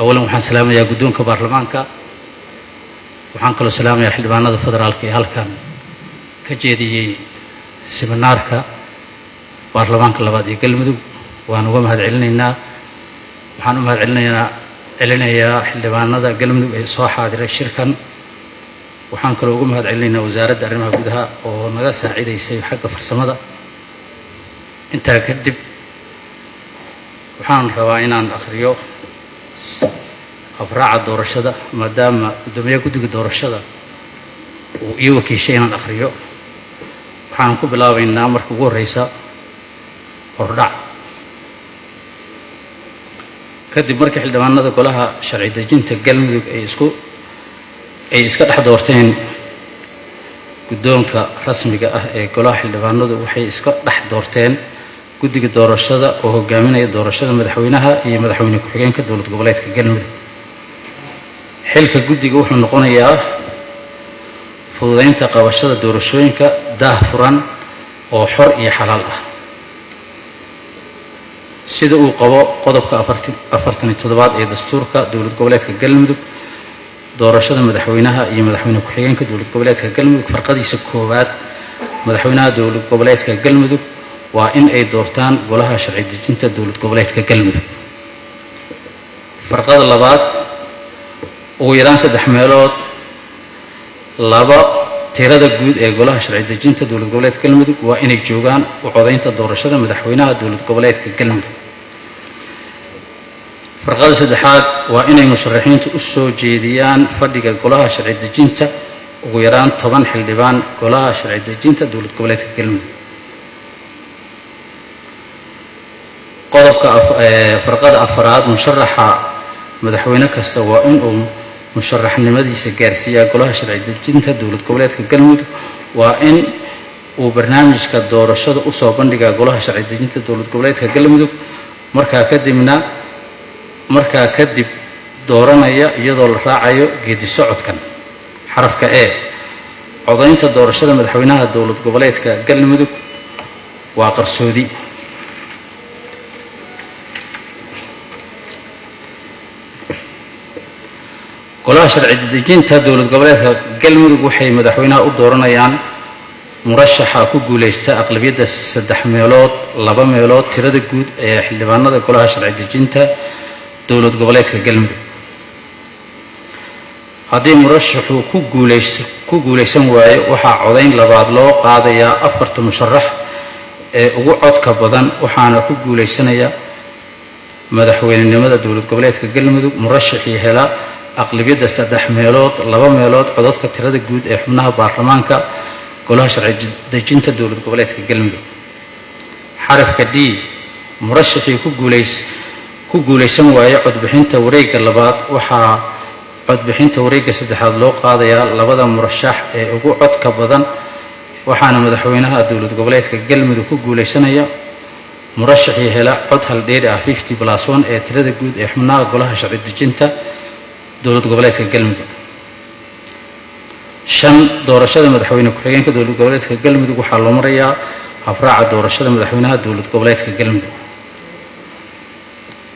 أولا وحن سلام يا قدون كبرلمانك وحن كل سلام يا حلبان هذا فدرالك هالكان كجدي سمنارك برلمانك لبادي كلمة وأنا قم هذا علنا وحن هذا علنا يا حلبان هذا كلمة صاحة هذا الشركة وحن كل قم هذا علنا وزارة أرمها جودها ونقص عيد يسوي حق فرسمة أنت كذب وحن رواينا أخريو أفراع الدورشة ما دام دمية قدق الدورشة ويوكي شيئا أخريو وحن قبلا بين نامر كبور رئيسا وردع كذب مركح الدمان هذا كلها شرعي دجين تقلم أي إسكت أحد دورتين قدونك رسمي كلها الدمان هذا وحي إسكت أحد دورتين قدق الدورشة وهو جامعنا الدورشة مدحوينها هي مدحوين كحجين كدولة قبلات كجلمد حلك قدق وحنا نقول يا فضين تقوشة الدورشوين كده فران أو حر يحلله سيدو قوا قضبك أفرتني تضباط دستور كدولة قبلات كجلمد دورشة مدحوينها هي مدحوين كحجين كدولة قبلات كجلمد فرق دي سكوبات مدحوينها دولة قبلات كجلمد وإن أي دورتان قولها شرعي دجنت دولة قبلات كجلمد فرق اللبات ويران سدح ميلود لبا تيراد الجود قولها شرعي دجنت دولة قبلات كجلمد وإن الجوجان وعضين تدورشة مدحوينها دولة قبلات كجلمد فرق سدحات وإن المشرحين تأسوا جيديان فردق قولها شرعي دجنت ويران طبعا حلبان قولها شرعي دجنت دولة قبلات كجلمد قضبك فرقة أفراد مشرحة مدحوينة كسواء إن مشرح النمذي سجارسية كلها شرعي دجنت دولة قبلات كجلمود وإن وبرنامج كدور الشد أصابن لقى كلها شرعي دجنت دولة قبلات كجلمود مركا كدمنا مركا كدب دورنا يضل راعي جدي سعود كان حرف كأ عضين تدور الشد مدحوينها دولة قبلات كجلمود وعقر سودي كلها شرعي دجنت دولة قبلات قلمود وحي مدحوينها الدورنيان مرشحة كوجوليستا أغلبية السدح ميلود لبا ميلود ترد الجود حلبانة كلها شرعي دجنت دولة قبلات قلمود هذه مرشح كوجوليسن واي وحا عضين لبعض لو قاضية أفرت مشرح وعد كبدن وحانا كوجوليسنيا مدحوين النمذا دولة قبلات قلمود مرشحي هلا أغلبية السدح ميلود لبا ميلود عدد كتيرة جود إحنا برلمانك كلها شرعي دجنت دولة قبلات كجلمد حرف كدي مرشحي كوجوليسن ويا عد بحين توريق اللبات وحا عد بحين توريق سدح لو قاضية لبدا مرشح وعد كبدن وحنا مدحوينها دولة قبلات كجلمد كوجوليسن هي مرشحي هلا عد هالدير 50+1 تيرة جود إحنا كلها شرعي دجنت دولة قبلات كجلمد شن دورشة مدحوين كحجين كدولة قبلات كجلمد وحلو مريا أفراع دورشة مدحوينها دولة قبلات كجلمد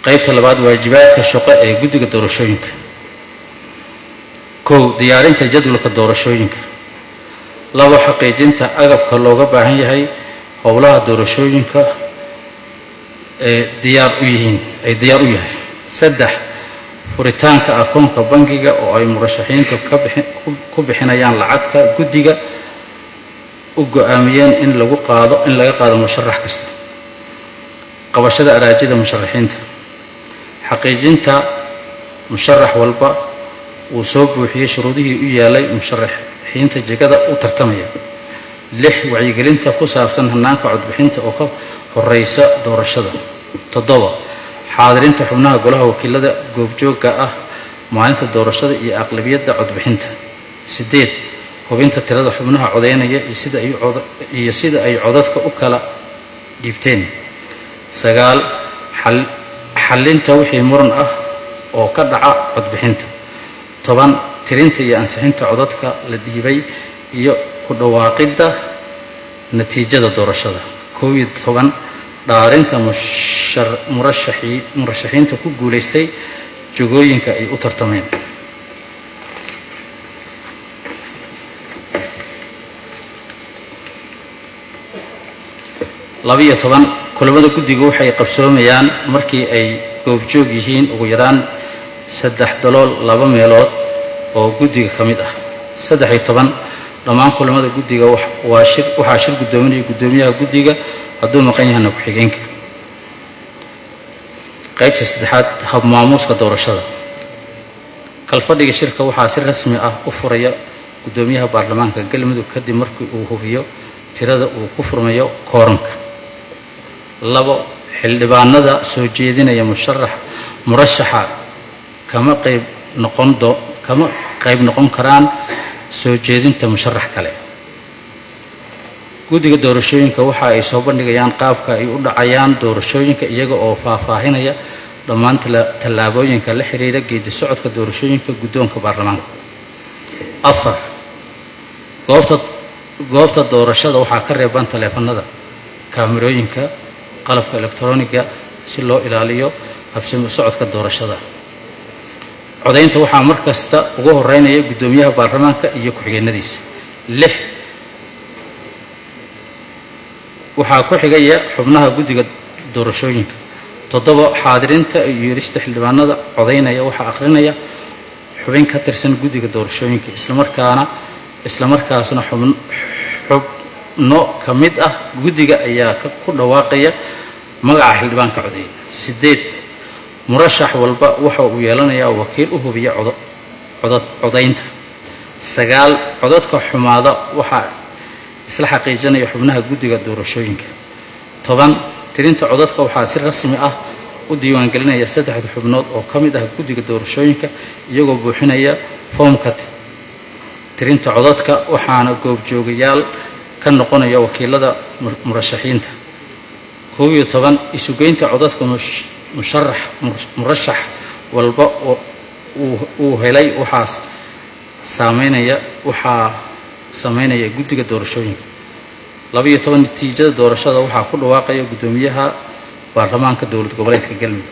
قيبت لبعض واجبات كشقاء جد كدورشوينك كو ديارين تجدول كدورشوينك لو حقيقين تأجب كلوجا بعين هاي أولها دورشوينك ديار ويهين أي ديار وياه سدح وريتانك أكونك بنجيجا أو أي مرشحين كبحنيان لعتك جديجا وجاميان إن لو قاضي مشرح كست قبشة أراجد مشرحين حقيقين تا مشرح والبا وصوب وحي شروطه يالي مشرحين تجكدا وترتميا لح وعيقلين تقصافتن هناك عد بحنت أو الرئيس دور الشدة تضوى حاضرين تحملها قولها وكيلة جوجوجا معاناة الدورشة هي أغلبية عد بحنتها سديد وبنت التلاد حملها عضينا يسيد أي عضتك أكلا جبتين سجال حلين توحي مرن أو كدع عد بحنتها طبعا ترينت أنسحنت عضتك لديبي كل واقدة نتيجة الدورشة كويد طبعا دارنت مرشحين تكو جوليستي jagooyinka ay u tartameen. labiyo toban kulamada guddiga waxay qabsoomayaan markii ay goobjoog yihiin ugu yaraan 3 meelood oo guddiga ka mid ah. 13 dhammaan kulamada guddiga waxaa shir gudoominaya gudoomiyaha guddiga hadduu maqan yahayna ku-xigeenka. qaybta saddexaad hab maamuuska doorashada. kalfadhiga shirka waxaa si rasmi ah u furaya gudoomiyaha baarlamaanka galmudug kadib markii uu hubiyo tirada uu ku furmayo kooranka. 2 xildhibaanada soo jeedinaya murashaxa kama qayb noqon karaan soo jeedinta musharax kale. guddiga doorashooyinka waxa ay soo bandhigayaan qaabka ay u dhacayaan doorashooyinka iyaga oo faahfaahinaya dhammaan tallaabooyinka la xiriira geedi socodka doorashooyinka guddoonka baarlamaanka. 4 goobta doorashada waxaa ka reeban taleefanada, kaamirooyinka, qalabka elektarooniga si loo ilaaliyo habsami u socodka doorashada. codaynta waxaa mar kasta ugu horeynaya gudoomiyaha baarlamaanka iyo ku-xigeenadiisa. 6 waxaa ku xigaya xubnaha guddiga doorashooyinka. 7 xaadirinta iyo yeerista xildhibaanada codaynaya waxaa akhrinaya xubin ka tirsan guddiga doorashooyinka islamarkaasna xubno ka mid ah guddiga ayaa ku dhawaaqaya magaca xildhibaanka codeeya. 8 murashax walba waxa uu yeelanayaa wakiil u hubiya codaynta. 9 codadka xumaada waxaa isla xaqiijinaya xubnaha guddiga doorashooyinka. 10 tirinta codadka waxaa si rasmi ah u diiwaangelinaya 3 xubnood oo ka mid ah guddiga doorashooyinka iyagoo buuxinaya foomka tirinta codadka waxaana goobjoogayaal ka noqonaya wakiilada murashaxiinta. 11 isugeynta codadka murashax walba uu helay waxaa sameynaya guddiga doorashooyinka. 12 natiijada doorashada waxaa ku dhawaaqaya gudoomiyaha baarlamaanka dowlad goboleedka galmudug.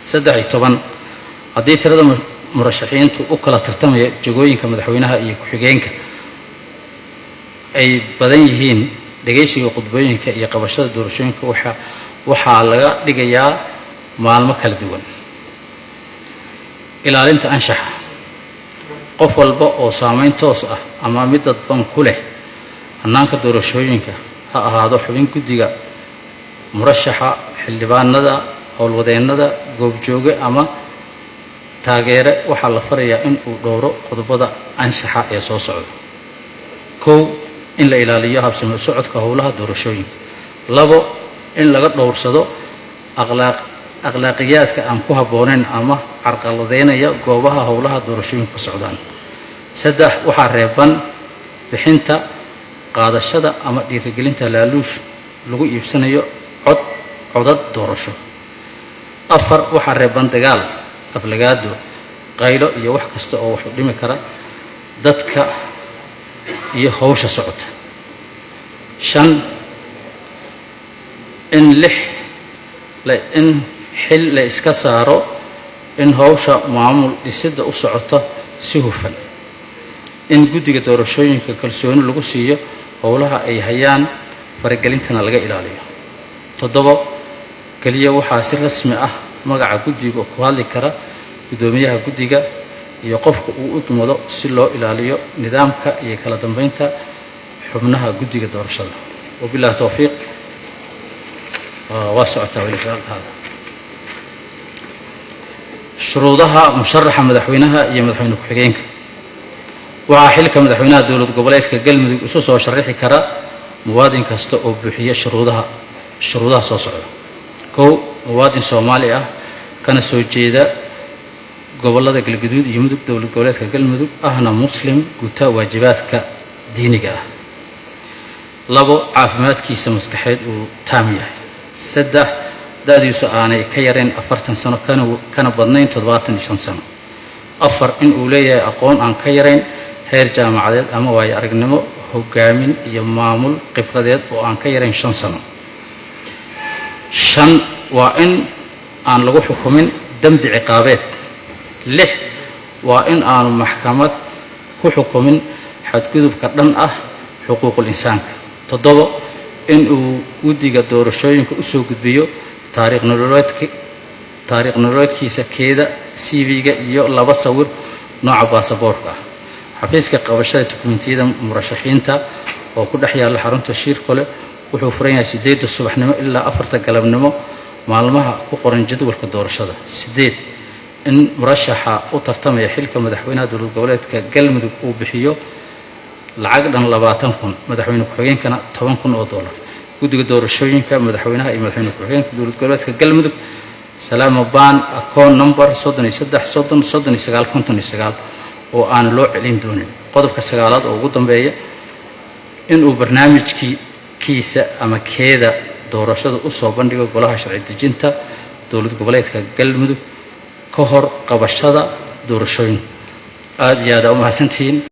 13 haddii tirada murashaxiintu u kala tartamaya jagooyinka madaxweynaha iyo ku-xigeenka ay badan yihiin, dhageysiga khudbooyinka iyo qabashada doorashooyinka waxaa laga dhigayaa maalmo kala duwan. ilaalinta anshaxa. qof walba oo saameyn toos ah ama mid dadban ku leh hannaanka doorashooyinka ha ahaado xubin guddiga, murashaxa, xildhibaanada, howlwadeennada, goobjooge ama taageere waxaa la farayaa in uu dhowro qodobada anshaxa ee soo socda. 1 in la ilaaliyo habsami u socodka howlaha doorashooyinka. 2 in laga dhowrsado akhlaaqiyaadka aan ku habboonayn ama carqaladeynaya goobaha howlaha doorashooyinka ka socdaan. 3 waxaa reeban bixinta, qaadashada ama dhiirigelinta laaluush lagu iibsanayo codad doorasho. 4 waxaa reeban dagaal, aflagaado, qaylo iyo wax kasta oo wax u dhimi kara dadka iyo howsha socota. 5 in xil la iska saaro in howsha maamul dhisidda u socoto si hufan. in guddiga doorashooyinka kalsooni lagu siiyo howlaha ay hayaan, faragelintana laga ilaaliyo. 7 kaliya waxaa si rasmi ah magaca guddiga ku hadli kara gudoomiyaha guddiga iyo qofka uu idmado si loo ilaaliyo nidaamka iyo kala dambeynta xubnaha guddiga doorashada. wabillahi tawfiiq. waa socotaa weli hada shuruudaha musharaxa madaxweynaha iyo madaxweyne ku-xigeenka. waxaa xilka madaxweynaha dowlad goboleedka galmudug isu soo sharixi kara muwaadin kasta oo buuxiya shuruudaha soo socda. 1 muwaadin Soomaali ah kana soo jeeda gobolada galgaduud iyo mudug dowlad goboleedka galmudug ahna muslim guta waajibaadka diiniga ah. 2 caafimaadkiisa maskaxeed uu taam yahay. 3 da'diisu aanay ka yareen 40 sano kana badnayn 75 sano. 4 in uu leeyahay aqoon aan ka yareen heer jaamacadeed ama waayo aragnimo hogaamin iyo maamul khibradeed oo aan ka yareen 5 sano. 5 waa in aan lagu xukumin dambi ciqaabeed. 6 waa in aanu maxkamad ku xukumin xadgudubka dhan ah xuquuqul insaanka. 7 in uu guddiga doorashooyinka u soo gudbiyo taariikh nololeedkiisa keeda CV-ga iyo 2 sawir nooca baasaboorka ah. xafiiska qabashada dukumentiyada murashaxiinta oo ku dhex yaalla xarunta Shirkole wuxuu furan yahay 8 subaxnimo ilaa 4 galabnimo maalmaha ku qoran jadwalka doorashada. 8 in murashaxa u tartamaya xilka madaxweynaha dowlad goboleedka Galmudug uu bixiyo lacag dhan 20,000 madaxweyne ku-xigeenkana $10,000. guddiga doorashooyinka madaxweynaha iyo madaxweyne ku-xigeenka dowlad goboleedka Galmudug Salaamo Baan account number 33303959 oo aan loo celin doonin. qodobka 9aad oo ugu dambeeya in uu barnaamijkiisa ama keeda doorashada u soo bandhigo golaha sharci dejinta dowlad goboleedka Galmudug ka hor qabashada doorashooyin. aad iyo aad u mahadsantihiin.